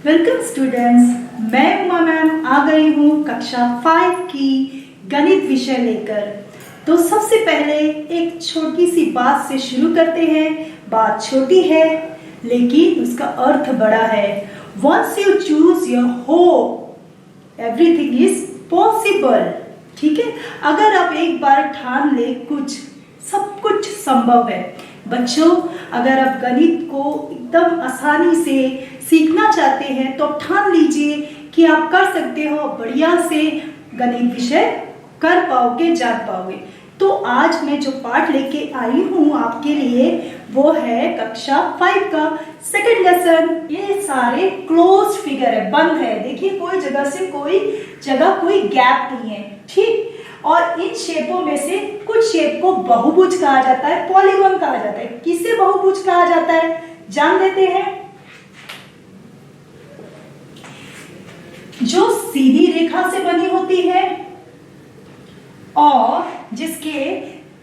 Welcome students, मैं Uma ma'am आ गई हूँ कक्षा 5 की गणित विषय लेकर। तो सबसे पहले एक छोटी सी बात से शुरू करते हैं। बात छोटी है लेकिन उसका अर्थ बड़ा है। Once you choose your hope, everything is possible। ठीक है, अगर आप एक बार ठान ले सब कुछ संभव है। बच्चों, अगर आप गणित को एकदम आसानी से सीखना चाहते हैं तो ठान लीजिए कि आप कर सकते हो, बढ़िया से गणित विषय कर पाओगे, जान पाओगे। तो आज मैं जो पाठ लेके आई हूँ आपके लिए वो है कक्षा 5 का सेकंड लेसन। ये सारे क्लोज फिगर है, बंद है। देखिए कोई जगह से कोई गैप नहीं है। ठीक, और इन शेपों में से कुछ शेप को बहुभुज कहा जाता है, पॉलीगॉन कहा जाता है। किसे बहुभुज कहा जाता है जान लेते हैं। जो सीधी रेखा से बनी होती है और जिसके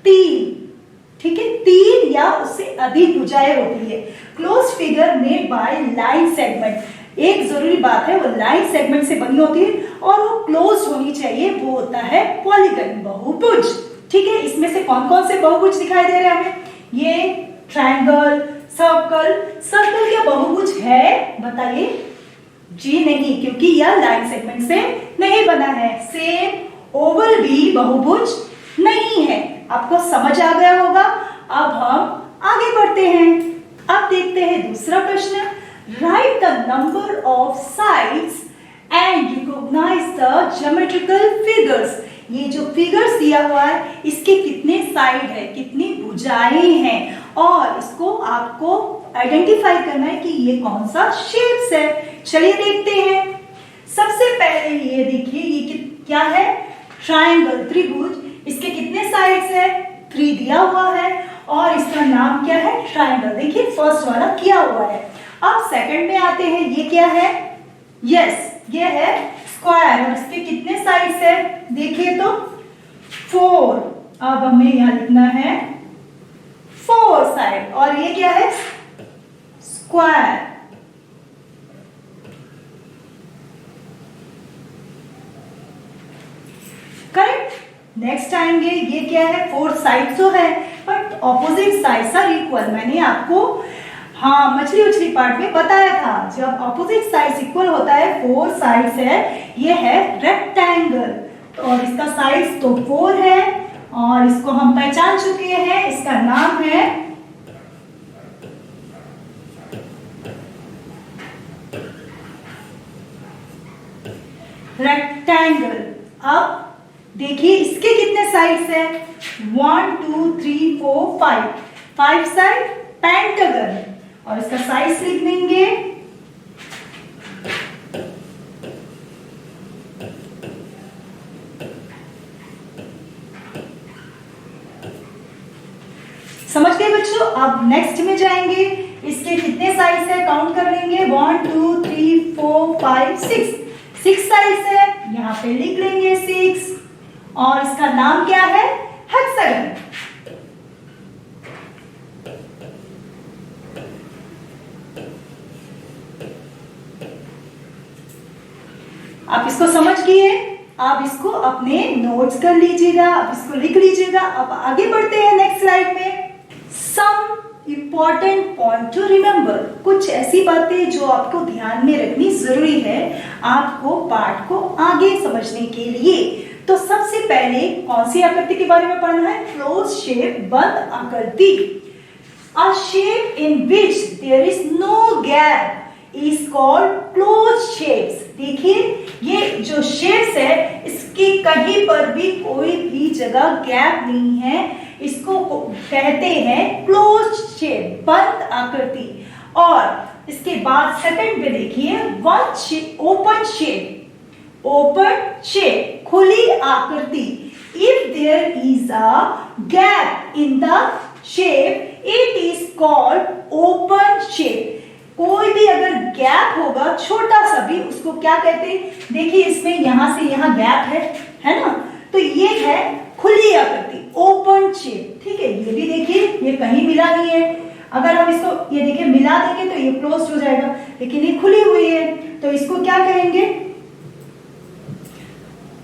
तीन या उससे अधिक भुजाएं होती है। Close figure made by line segment. एक जरूरी बात है, वो लाइन सेगमेंट से बनी होती है और वो क्लोज होनी चाहिए, वो होता है पॉलीगन, बहुभुज। ठीक है, इसमें से कौन कौन से बहुभुज दिखाई दे रहे हैं हमें? ये ट्रायंगल, सर्कल क्या बहुभुज है बताइए? जी नहीं, क्योंकि यह लाइन सेगमेंट से नहीं बना है। सेम ओवल भी बहुभुज नहीं है। आपको समझ आ गया होगा। अब हम आगे बढ़ते हैं। अब देखते हैं दूसरा प्रश्न। Write the number of sides and recognise the geometrical figures. ये जो फिगर्स दिया हुआ है इसके कितने साइड है, कितनी भुजाएं हैं, और इसको आपको आइडेंटिफाई करना है कि ये कौन सा शेप्स है। चलिए देखते हैं। सबसे पहले ये देखिए, ये क्या है? ट्रायंगल, त्रिभुज। इसके कितने साइड्स है? 3 दिया हुआ है और इसका नाम क्या है? ट्रायंगल। देखिए फर्स्ट वाला किया हुआ है। अब सेकंड में आते हैं। ये क्या है? यस, ये है स्क्वायर और इसके कितने साइड्स है? देखिए तो 4। अब हमें यहां लिखना है 4 साइड। और ये क्या है? स्क्वायर। करेक्ट। नेक्स्ट आएंगे। ये क्या है? 4 साइड तो है but opposite sides are equal. मैंने आपको मछली उछली पार्ट में बताया था, जब ऑपोजिट साइड्स इक्वल होता है, 4 साइड्स है, ये है रेक्टेंगल और इसका साइड्स तो 4 है और इसको हम पहचान चुके हैं। इसका नाम है रेक्टेंगल। अब देखिए इसके कितने साइड्स है? 1 2 3 4 5 साइड पेंटागन। और इसका साइज लिख देंगे समझ गए बच्चों? अब नेक्स्ट में जाएंगे। इसके कितने साइड्स है काउंट कर लेंगे। 1 2 3 4 5 6 साइड्स है, यहां पे लिख लेंगे 6। और इसका नाम क्या है? हेक्सागन। आप इसको समझ गए? आप इसको अपने नोट्स कर लीजिएगा, आप इसको लिख लीजिएगा। अब आगे बढ़ते हैं नेक्स्ट स्लाइड में। Some important point to remember. कुछ ऐसी बातें जो आपको ध्यान में रखनी जरूरी है आपको पाठ को आगे समझने के लिए। तो सबसे पहले कौन सी आकृति के बारे में पढ़ना है? क्लोज शेप, बंद आकृति। A shape in which there is no gap is called close shapes. देखिए ये जो शेप्स है इसके कहीं पर भी कोई भी जगह गैप नहीं है, इसको कहते हैं क्लोज शेप, बंद आकृति। और इसके बाद सेकंड पे देखिए ओपन शेप, खुली आकृति। If there is a gap in the shape it is called open shape. कोई भी अगर गैप होगा छोटा सा भी, उसको क्या कहते हैं? देखिए इसमें यहां से यहां गैप है ना, तो ये है खुली आकृति, ओपन शेप। ठीक है, ये भी देखिए ये कहीं मिला नहीं है। अगर हम इसको ये देखिए मिला देंगे तो ये क्लोज हो जाएगा, लेकिन ये खुली हुई है। तो इसको क्या कहेंगे?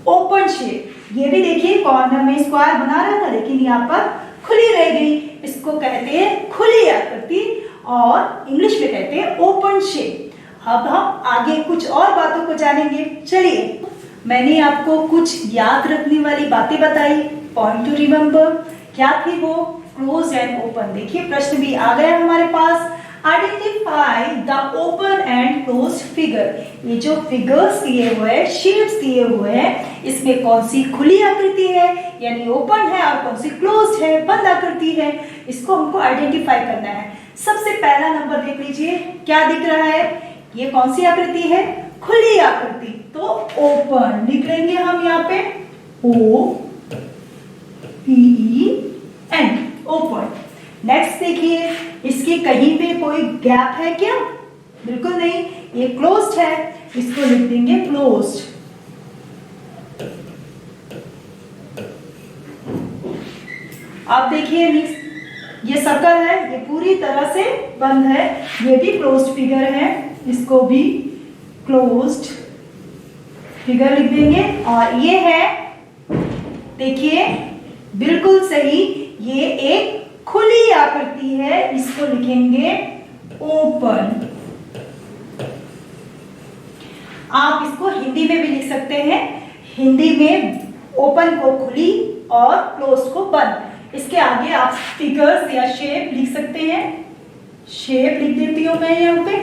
Open shape. ये भी देखिए कॉर्नर में स्क्वायर बना रहा था लेकिन यहाँ पर खुली रह गई, इसको कहते हैं खुली आकृति और इंग्लिश में कहते हैं ओपन शेप। अब हम आगे कुछ और बातों को जानेंगे। चलिए, मैंने आपको कुछ याद रखने वाली बातें बताई, पॉइंट टू रिमेम्बर। क्या थी वो? Close and open. देखिए प्रश्न भी आ गया हमारे पास। Identify the open and close figure. ये जो फिगर्स दिए हुए हैं, शेप्स दिए हुए हैं, इसमें कौन सी खुली आकृति है यानी ओपन है और कौन सी क्लोज है, बंद आकृति है, इसको हमको आइडेंटिफाई करना है। सबसे पहला नंबर देख लीजिए, क्या दिख रहा है? ये कौन सी आकृति है? खुली आकृति, तो ओपन लिख लेंगे हम यहाँ पे, O P E N, open. Next देखिए, इसके कहीं पे कोई गैप है क्या? बिल्कुल नहीं, ये क्लोज्ड है, इसको लिख देंगे क्लोज्ड। आप देखिए ये सर्कल है, ये पूरी तरह से बंद है, ये भी क्लोज्ड फिगर है, इसको भी क्लोज्ड फिगर लिख देंगे। और ये है, देखिए बिल्कुल सही, ये एक खुली आकृति है, इसको लिखेंगे ओपन। आप इसको हिंदी में भी लिख सकते हैं, हिंदी में ओपन को खुली और क्लोज को बंद। इसके आगे आप फिगर्स या शेप लिख सकते हैं, शेप लिख देती हूं मैं यहाँ पे,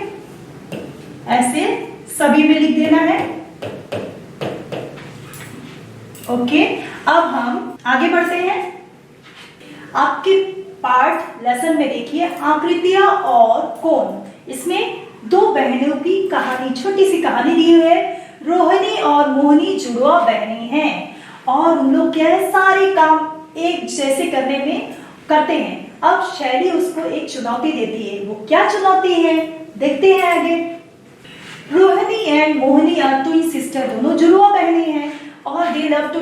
ऐसे सभी में लिख देना है। ओके, अब हम आगे बढ़ते हैं। आपके पार्ट लेसन में देखिए आकृतियां और कोण। इसमें दो बहनों की कहानी, छोटी सी कहानी दी हुई है। रोहिणी और मोहिनी जुड़वा बहनें हैं और उन लोग क्या है, सारे काम एक जैसे करने में करते हैं। अब शैली उसको एक चुनौती देती है, वो क्या चुनौती है देखते हैं आगे। Rohini and Mohini are twin sister, दोनों जुड़वा बहनें हैं और they love to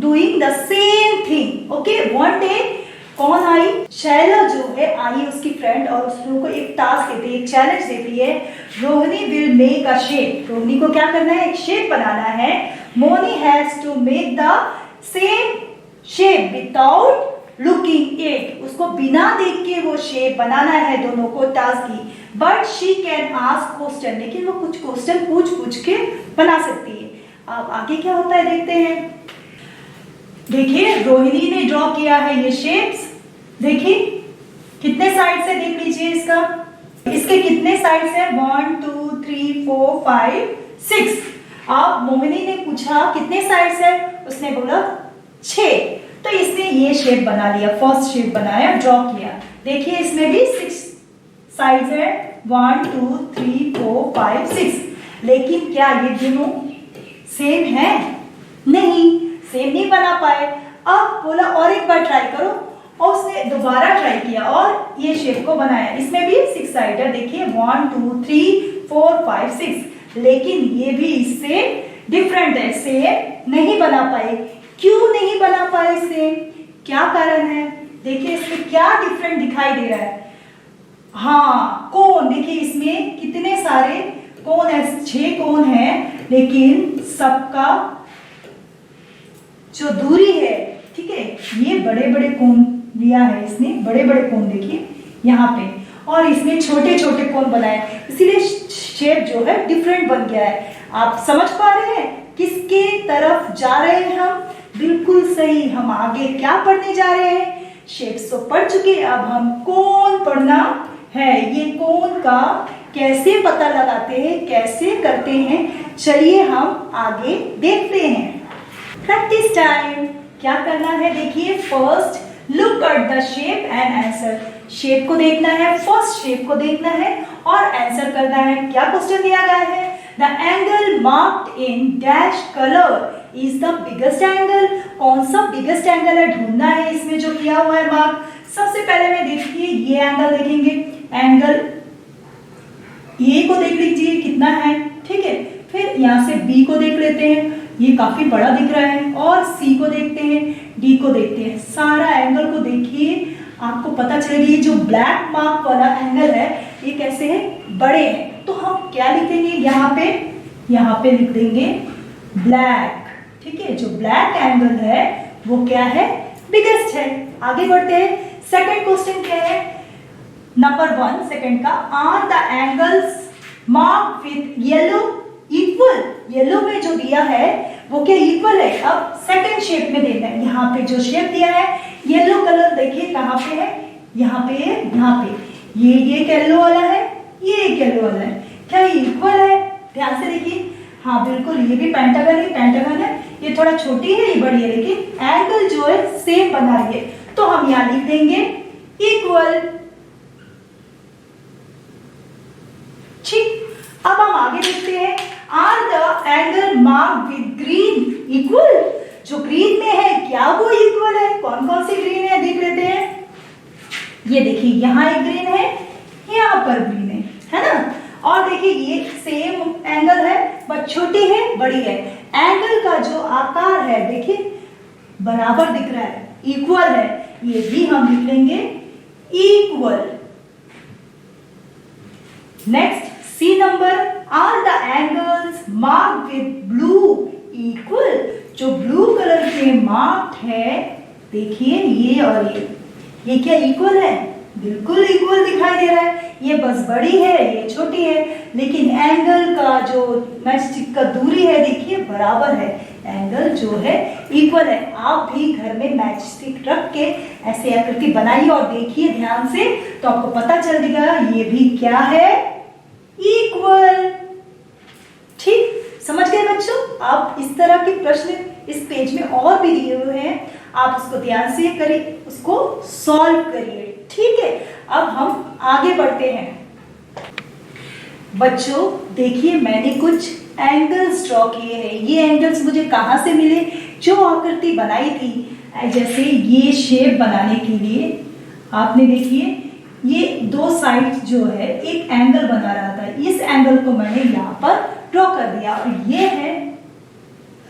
doing the same thing. Okay, one day कौन आई? शैला जो है आई, उसकी फ्रेंड, और उसको एक टास्क देती है, एक चैलेंज देती है। Rohini will make a shape, Rohini को क्या करना है? एक शेप बनाना है। Mohini has to make the same shape without looking it, उसको बिना देख के वो शेप बनाना है, दोनों को task the. But she can ask question, लेकिन वो कुछ क्वेश्चन पूछ के बना सकती है। अब आगे क्या होता है देखते हैं। देखिए रोहिणी ने ड्रॉ किया है ये शेप्स, देखिए कितने साइड से देख लीजिए इसका, इसके कितने साइड से? 1 2 3 4 5 6। अब मोहिनी ने पूछा कितने साइड से, उसने बोला 6, तो इसने ये शेप बना लिया, फर्स्ट शेप बनाया, ड्रॉ किया। देखिए इसमें भी 6 साइड्स है, 1 2 3 4 5 6। लेकिन क्या ये दोनों सेम है? नहीं, सेम नहीं बना पाए। अब बोला और एक बार ट्राई करो, और उसने दोबारा ट्राई किया और ये शेप को बनाया। इसमें भी 6 साइड है, देखिए 1 2 3 4 5 6। लेकिन ये भी इससे डिफरेंट है, सेम नहीं बना पाए। क्यों नहीं बना पाए सेम? क्या कारण है? देखिए इसमें क्या डिफरेंट दिखाई दे रहा है। हाँ, कोण, देखिए इसमें कितने सारे कोण है, 6 कोण है, लेकिन सबका जो दूरी है, ठीक है, ये बड़े बड़े कोण दिया है इसने, बड़े बड़े कोण देखिए यहाँ पे, और इसमें छोटे छोटे कोण बनाए, इसीलिए शेप जो है डिफरेंट बन गया है। आप समझ पा रहे हैं किसके तरफ जा रहे हैं हम? बिल्कुल सही, हम आगे क्या पढ़ने जा रहे हैं? शेप्स तो पढ़ चुके, अब हम कोण पढ़ना है। ये कोण का कैसे पता लगाते हैं, कैसे करते हैं, चलिए हम आगे देखते हैं। Practice time. क्या करना है देखिए, first look at the shape and answer. Shape को देखना है, फर्स्ट शेप को देखना है और आंसर करना है। क्या क्वेश्चन दिया गया है? The angle marked in dash colour is the biggest angle. कौन सा बिगेस्ट एंगल है ढूंढना है इसमें जो किया हुआ है मार्क। सबसे पहले में देखिए ये एंगल देखेंगे, एंगल ए को देख लीजिए कितना है, ठीक है। फिर यहाँ से बी को देख लेते हैं, ये काफी बड़ा दिख रहा है, और सी को देखते हैं, डी को देखते हैं। सारा एंगल को देखिए, आपको पता चलेगी जो ब्लैक मार्क वाला एंगल है ये कैसे है, बड़े हैं। तो हम क्या लिखेंगे यहाँ पे, यहाँ पे लिख देंगे ब्लैक। ठीक है, जो ब्लैक एंगल है वो क्या है, बिगेस्ट है। आगे बढ़ते हैं, सेकंड क्वेश्चन क्या है, नंबर 1 सेकंड का, are the angles marked with yellow equal. Yellow में जो दिया है वो क्या इक्वल है। अब सेकंड शेप में देना है, यहाँ पे जो शेप दिया है येलो कलर देखिए कहाँ पे है, यहाँ पे है, यहाँ पे ये एक येलो वाला है, ये एक येलो वाला है, क्या ये इक्वल है, ध्यान से देखिए। हाँ बिल्कुल, ये भी पेंटागन ही पेंटागन है, ये थोड़ा छोटी है ये बड़ी है, लेकिन एंगल जो है सेम बना रही है, तो हम यहाँ लिख देंगे इक्वल। ठीक, अब हम आगे देखते हैं, are the angle marked with green equal. जो ग्रीन में है क्या वो इक्वल है, कौन कौन सी ग्रीन है देख लेते हैं। ये देखिए यहाँ एक ग्रीन है, यहाँ पर ग्रीन है ना, और देखिए ये सेम एंगल है बट छोटी है बड़ी है, एंगल का जो आकार है देखिए बराबर दिख रहा है, इक्वल है, ये भी हम लिख लेंगे equal. Next C number, are the angles marked with blue equal. जो ब्लू कलर के मार्क्ड है देखिए ये और ये क्या इक्वल है, बिल्कुल इक्वल दिखाई दे रहा है, ये बस बड़ी है ये छोटी है, लेकिन एंगल का जो मैचस्टिक का दूरी है देखिए बराबर है, एंगल जो है इक्वल है। आप भी घर में मैचस्टिक रख के ऐसे आकृति बनाइए और देखिए ध्यान से, तो आपको पता चल जाएगा ये भी क्या है, इक्वल। ठीक, समझ गए बच्चों। आप इस तरह के प्रश्न इस पेज में और भी दिए हुए हैं, आप उसको ध्यान से करिए, उसको सॉल्व करिए। ठीक है, अब हम आगे बढ़ते हैं। बच्चों देखिए मैंने कुछ एंगल्स ड्रॉ किए हैं, ये एंगल्स मुझे कहाँ से मिले, जो आकृति बनाई थी, जैसे ये शेप बनाने के लिए आपने देखिए ये दो साइड जो है एक एंगल बना रहा था, इस एंगल को मैंने यहाँ पर ड्रॉ कर दिया, और ये है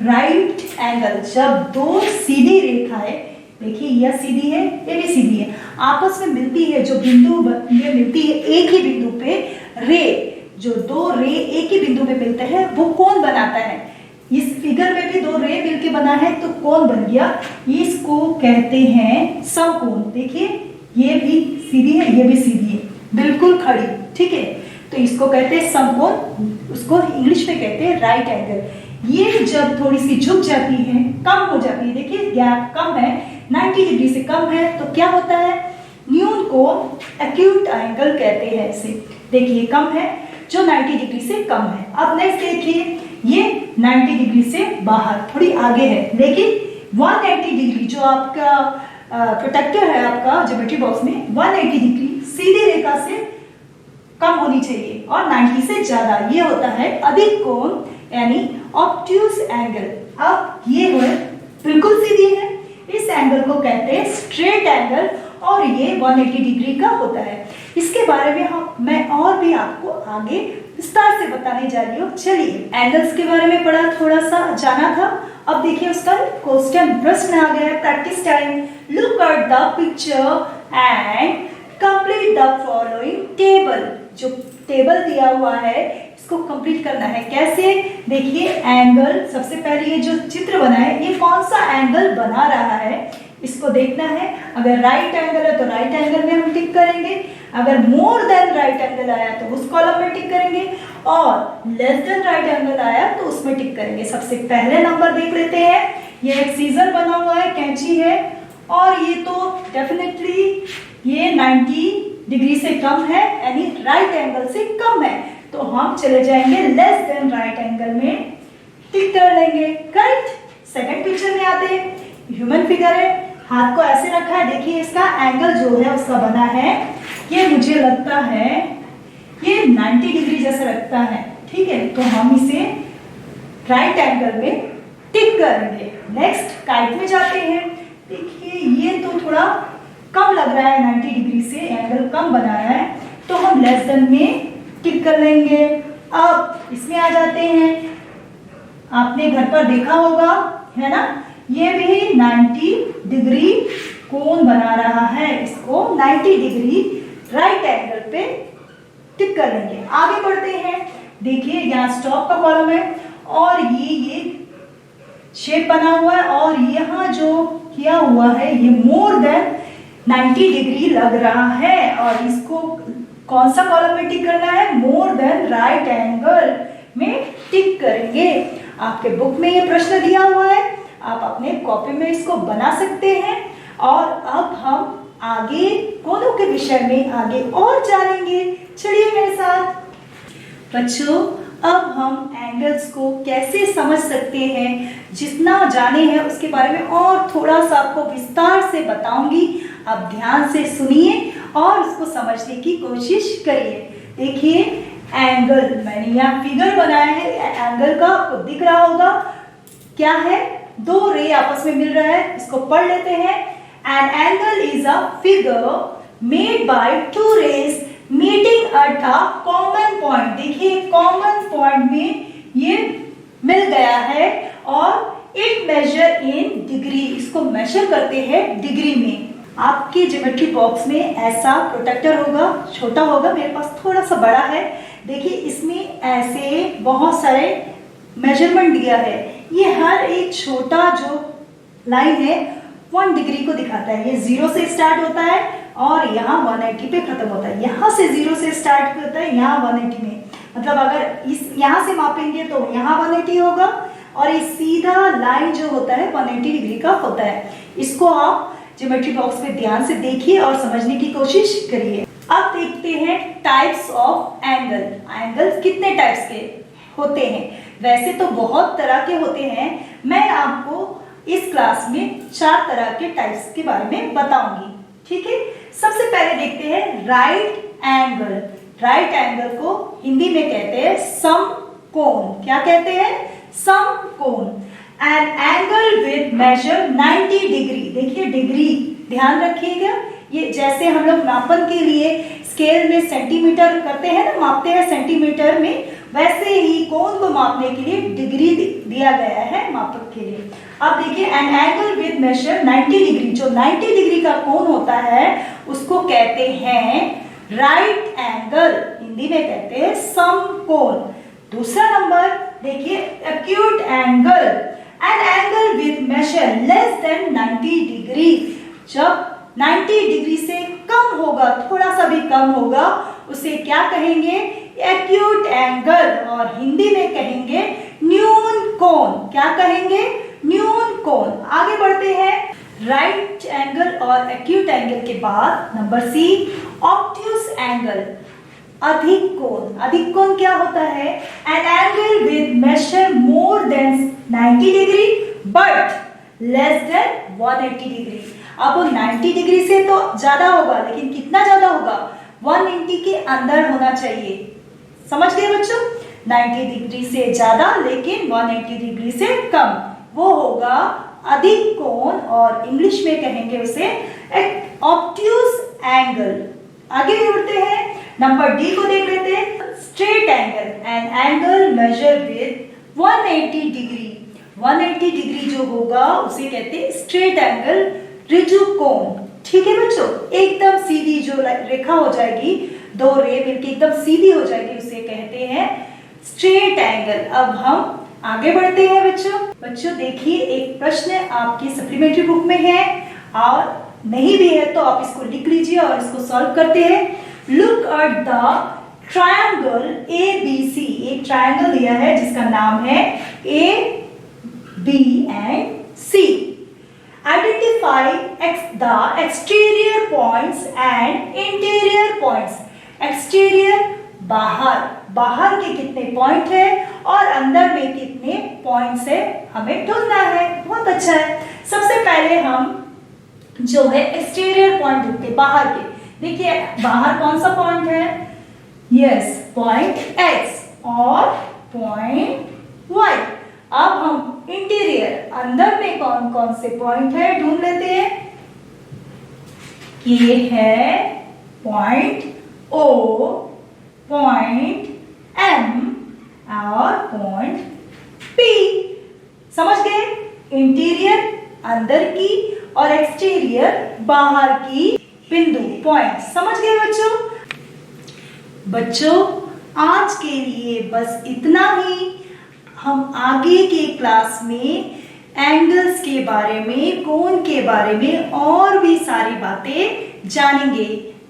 राइट एंगल। जब दो सीधी रेखाएं देखिए यह सीधी है ये भी सीधी है, आपस में मिलती है, जो बिंदु ये मिलती है एक ही बिंदु पे, रे जो दो रे एक ही बिंदु पे मिलते हैं वो कौन बनाता है। इस फिगर में भी दो रे मिलके बना है तो कौन बन गया, इसको कहते हैं समकोण। देखिए ये भी सीधी है ये भी सीधी है, बिल्कुल खड़ी। ठीक है, तो इसको कहते हैं समकोण, उसको इंग्लिश में कहते हैं राइट एंगल। ये जब थोड़ी सी झुक जाती है, कम हो जाती है, देखिए गैप कम है, 90 डिग्री से कम है, तो क्या होता है, न्यून को एक्यूट एंगल कहते हैं इसे। देखिए कम है जो 90 डिग्री से कम है। अब नेक्स्ट देखिए ये 90 डिग्री से बाहर थोड़ी आगे है, लेकिन 180 डिग्री जो आपका प्रोटेक्टर है आपका ज्योमेट्री बॉक्स में, 180 डिग्री सीधी रेखा से कम होनी चाहिए और 90 से ज्यादा, ये होता है अधिक कोण यानी ऑब्ट्यूज एंगल। अब ये है बिल्कुल सीधी है, इस एंगल को कहते हैं स्ट्रेट एंगल और ये 180 डिग्री का होता है। इसके बारे में मैं और भी आपको आगे विस्तार से बताने जा रही हूँ। चलिए एंगल्स के बारे में पढ़ा, थोड़ा सा जाना था, अब देखिए उसका क्वेश्चन प्रश्न आ गया, practice time. Look at the picture and complete the following table. जो टेबल दिया हुआ है इसको कंप्लीट करना है। कैसे, देखिए एंगल, सबसे पहले ये जो चित्र बना है ये कौन सा एंगल बना रहा है इसको देखना है। अगर राइट एंगल है तो राइट एंगल में हम टिक करेंगे, अगर मोर देन राइट एंगल आया तो उस कॉलम में टिक करेंगे, और लेस देन राइट एंगल आया तो उसमें टिक करेंगे। सबसे पहले नंबर देख लेते हैं, ये एक सीजर बना हुआ है, कैंची है, और ये तो डेफिनेटली ये 90 डिग्री से कम है यानी राइट एंगल से कम है, तो हम चले जाएंगे लेस देन राइट एंगल में, टिक कर लेंगे। करेक्ट। सेकंड पिक्चर में आते हैं, ह्यूमन फिगर है, हाथ को ऐसे रखा है, देखिए इसका एंगल जो है उसका बना है, ये मुझे लगता है ये 90 डिग्री जैसा लगता है। ठीक है, तो हम इसे राइट एंगल में टिक करेंगे। नेक्स्ट काइट में जाते हैं, देखिए ये तो थोड़ा कम लग रहा है, 90 डिग्री से एंगल कम बनाया है, तो हम लेस देन में टिक कर लेंगे। अब इसमें आ जाते हैं, आपने घर पर देखा होगा है ना, ये भी 90 डिग्री कोण बना रहा है, इसको 90 डिग्री राइट एंगल पे टिक कर लेंगे। आगे बढ़ते हैं, देखिए यहाँ स्टॉप का कॉलम है और ये शेप बना हुआ है और यहाँ जो किया हुआ है ये मोर देन 90 डिग्री लग रहा है और इसको कौन सा कॉलम में टिक करना है? मोर देन राइट एंगल में टिक करेंगे। आपके बुक में ये प्रश्न दिया हुआ है, आप अपने कॉपी में इसको बना सकते हैं। और अब हम आगे कोनों के विषय में आगे और जानेंगे। चलिए मेरे साथ। बच्चों, अब हम एंगल्स को कैसे समझ सकते हैं, जितना जाने हैं उसके बारे में और थोड़ा सा आपको विस्तार से बताऊंगी। आप ध्यान से सुनिए और उसको समझने की कोशिश करिए। देखिए एंगल, मैंने यहाँ फिगर बनाया है एंगल का, आपको दिख रहा होगा। क्या है? दो रे आपस में मिल रहा है, इसको पढ़ लेते हैं। An angle is a figure made by two rays meeting at a common point. देखिए कॉमन पॉइंट में ये मिल गया है और इट मेजर इन डिग्री, इसको मेजर करते हैं डिग्री में। आपके ज्योमेट्री बॉक्स में ऐसा प्रोटेक्टर होगा, छोटा होगा, मेरे पास थोड़ा सा बड़ा है। देखिए इसमें ऐसे बहुत सारे मेजरमेंट दिया है। ये हर एक छोटा जो लाइन है 1 डिग्री को दिखाता है। ये 0 से स्टार्ट होता है और यहाँ 180 पे खत्म होता है। यहाँ से 0 से स्टार्ट होता है, यहाँ 180 में, मतलब अगर इस यहाँ से मापेंगे तो यहाँ 180 होगा और ये सीधा लाइन जो होता है 180 डिग्री का होता है। इसको आप ज्योमेट्री बॉक्स में ध्यान से देखिए और समझने की कोशिश करिए। अब देखते हैं टाइप्स ऑफ एंगल। एंगल कितने टाइप्स के होते हैं? वैसे तो बहुत तरह के होते हैं, मैं आपको इस क्लास में 4 तरह के टाइप्स के बारे में बताऊंगी। ठीक है, सबसे पहले देखते हैं राइट एंगल। राइट एंगल को हिंदी में कहते हैं समकोण। क्या कहते हैं? समकोण। An angle with measure 90 degree. देखिए डिग्री ध्यान रखिएगा, ये जैसे हम लोग मापन के लिए स्केल में सेंटीमीटर करते हैं ना, मापते हैं सेंटीमीटर में, वैसे ही कोण को मापने के लिए डिग्री दिया गया है मापक के लिए। अब देखिए an angle with measure 90 degree, जो 90 डिग्री का कोण होता है उसको कहते हैं राइट एंगल, हिंदी में कहते हैं समकोण। दूसरा नंबर देखिए acute angle. An angle with measure less than 90 degree, जब 90 डिग्री से कम होगा, थोड़ा सा भी कम होगा, उसे क्या कहेंगे? एक्यूट एंगल, और हिंदी में कहेंगे न्यून कोण। क्या कहेंगे? न्यून कोण। आगे बढ़ते हैं। राइट एंगल और एक्यूट एंगल के बाद नंबर सी ऑब्ट्यूज एंगल, अधिक कोण। अधिक कोण क्या होता है? An angle with measure more than 90 degree but less than 180 degree. अब 90 डिग्री से तो ज्यादा होगा, लेकिन कितना ज्यादा होगा? 180 के अंदर होना चाहिए। समझ गए बच्चों? 90 डिग्री से ज्यादा लेकिन 180 डिग्री से कम, वो होगा अधिक कोण, और इंग्लिश में कहेंगे उसे ऑब्ट्यूज एंगल। आगे बढ़ते हैं, नंबर डी को देख लेते हैं। Straight angle. An angle measure with 180 degree. 180 degree जो होगा उसे कहते हैं स्ट्रेट एंगल, ऋजु कोण। ठीक है बच्चों, एकदम सीधी जो रेखा हो जाएगी, दो रे मिलकर एकदम सीधी हो जाएगी, उसे कहते हैं स्ट्रेट एंगल। अब हम आगे बढ़ते हैं बच्चों देखिए एक प्रश्न आपकी सप्लीमेंट्री बुक में है और नहीं भी है तो आप इसको लिख लीजिए और इसको सॉल्व करते हैं। Look at the triangle ABC। एक ट्रायंगल दिया है जिसका नाम है AB and C। Identify the exterior points and interior points। Exterior बाहर, बाहर के कितने पॉइंट है और अंदर में कितने पॉइंट्स है, हमें ढूंढना है। बहुत अच्छा है। सबसे पहले हम जो है एक्सटीरियर पॉइंट ढूंढते हैं, बाहर के। देखिए बाहर कौन सा पॉइंट है? यस, पॉइंट X और पॉइंट Y। अब हम इंटीरियर, अंदर में कौन कौन से पॉइंट है ढूंढ लेते हैं। ये है पॉइंट O, पॉइंट M और पॉइंट P। समझ गए? इंटीरियर अंदर की और एक्सटीरियर बाहर की बिंदु, पॉइंट। समझ गए बच्चों? आज के लिए बस इतना ही। हम आगे के क्लास में एंगल्स के बारे में, कोण के बारे में और भी सारी बातें जानेंगे।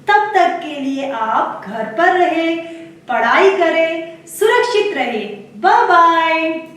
तब तक के लिए आप घर पर रहे, पढ़ाई करें, सुरक्षित रहे। Bye bye.